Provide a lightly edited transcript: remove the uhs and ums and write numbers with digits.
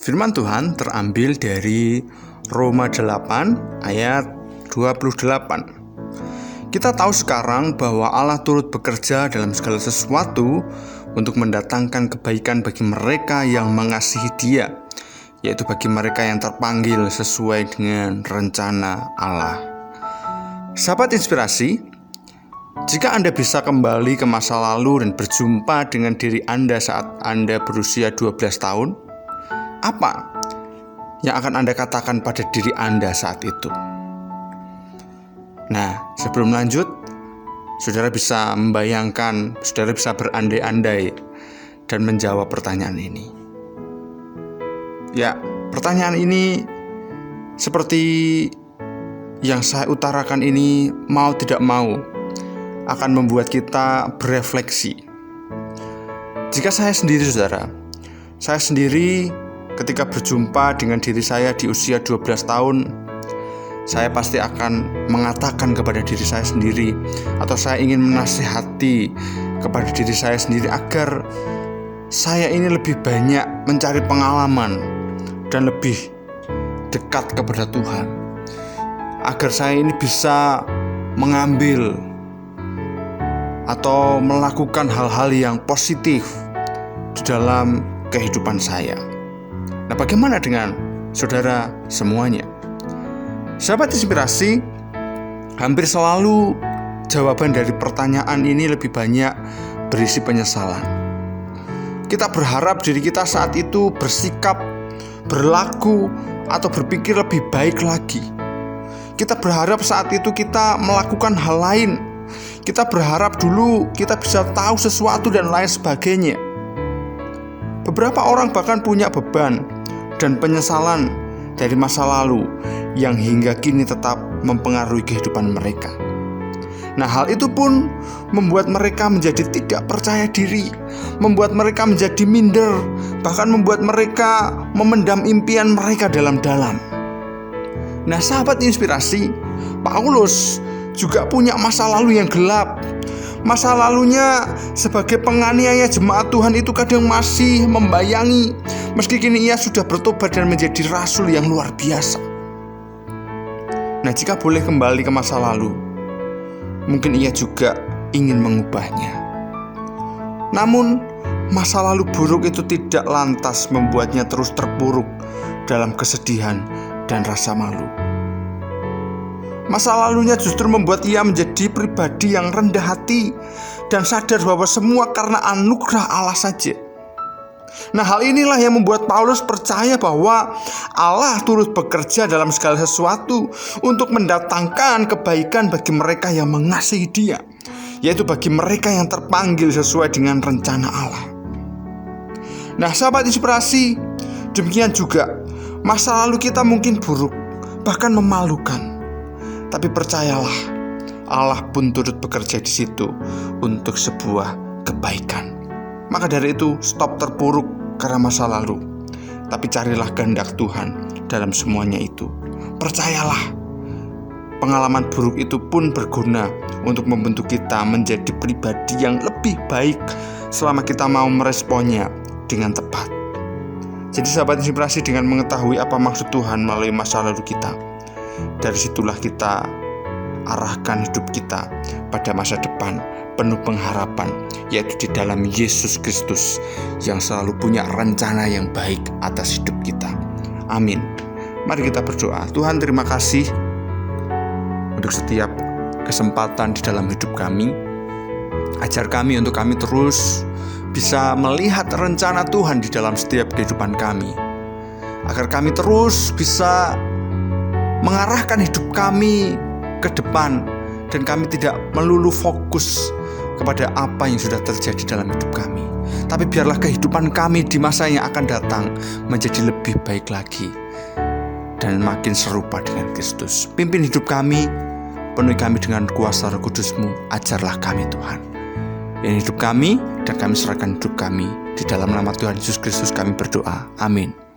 Firman Tuhan terambil dari Roma 8 ayat 28. Kita tahu sekarang bahwa Allah turut bekerja dalam segala sesuatu untuk mendatangkan kebaikan bagi mereka yang mengasihi Dia, yaitu bagi mereka yang terpanggil sesuai dengan rencana Allah. Sahabat inspirasi, jika Anda bisa kembali ke masa lalu dan berjumpa dengan diri Anda saat Anda berusia 12 tahun, apa yang akan Anda katakan pada diri Anda saat itu? Nah, sebelum lanjut, saudara bisa membayangkan, saudara bisa berandai-andai dan menjawab pertanyaan ini. Ya, pertanyaan ini seperti yang saya utarakan ini, mau tidak mau akan membuat kita berefleksi. Jika saya sendiri, saudara, saya sendiri ketika berjumpa dengan diri saya di usia 12 tahun, saya pasti akan mengatakan kepada diri saya sendiri, atau saya ingin menasihati kepada diri saya sendiri agar saya ini lebih banyak mencari pengalaman dan lebih dekat kepada Tuhan, agar saya ini bisa mengambil atau melakukan hal-hal yang positif di dalam kehidupan saya. Nah, bagaimana dengan saudara semuanya? Sahabat inspirasi, hampir selalu jawaban dari pertanyaan ini lebih banyak berisi penyesalan. Kita berharap diri kita saat itu bersikap, berlaku, atau berpikir lebih baik lagi. Kita berharap saat itu kita melakukan hal lain. Kita berharap dulu kita bisa tahu sesuatu dan lain sebagainya. Beberapa orang bahkan punya beban dan penyesalan dari masa lalu yang hingga kini tetap mempengaruhi kehidupan mereka. Nah, hal itu pun membuat mereka menjadi tidak percaya diri, membuat mereka menjadi minder, bahkan membuat mereka memendam impian mereka dalam-dalam. Nah, sahabat inspirasi, Paulus juga punya masa lalu yang gelap. Masa lalunya sebagai penganiaya jemaat Tuhan itu kadang masih membayangi, meski kini ia sudah bertobat dan menjadi rasul yang luar biasa. Nah, jika boleh kembali ke masa lalu, mungkin ia juga ingin mengubahnya. Namun, masa lalu buruk itu tidak lantas membuatnya terus terpuruk dalam kesedihan dan rasa malu. Masa lalunya justru membuat ia menjadi pribadi yang rendah hati dan sadar bahwa semua karena anugerah Allah saja. Nah, hal inilah yang membuat Paulus percaya bahwa Allah turut bekerja dalam segala sesuatu untuk mendatangkan kebaikan bagi mereka yang mengasihi Dia, yaitu bagi mereka yang terpanggil sesuai dengan rencana Allah. Nah, sahabat inspirasi, demikian juga masa lalu kita mungkin buruk, bahkan memalukan. Tapi percayalah, Allah pun turut bekerja di situ untuk sebuah kebaikan. Maka dari itu, stop terpuruk karena masa lalu, tapi carilah kehendak Tuhan dalam semuanya itu. Percayalah, pengalaman buruk itu pun berguna untuk membentuk kita menjadi pribadi yang lebih baik selama kita mau meresponnya dengan tepat. Jadi sahabat inspirasi, dengan mengetahui apa maksud Tuhan melalui masa lalu kita, dari situlah kita arahkan hidup kita pada masa depan penuh pengharapan, yaitu di dalam Yesus Kristus yang selalu punya rencana yang baik atas hidup kita. Amin. Mari kita berdoa. Tuhan, terima kasih untuk setiap kesempatan di dalam hidup kami. Ajar kami untuk kami terus bisa melihat rencana Tuhan di dalam setiap kehidupan kami, agar kami terus bisa mengarahkan hidup kami ke depan, dan kami tidak melulu fokus kepada apa yang sudah terjadi dalam hidup kami, tapi biarlah kehidupan kami di masa yang akan datang menjadi lebih baik lagi dan makin serupa dengan Kristus. Pimpin hidup kami, penuhi kami dengan kuasa Roh Kudus-Mu. Ajarlah kami Tuhan. Ini hidup kami, dan kami serahkan hidup kami. Di dalam nama Tuhan Yesus Kristus kami berdoa. Amin.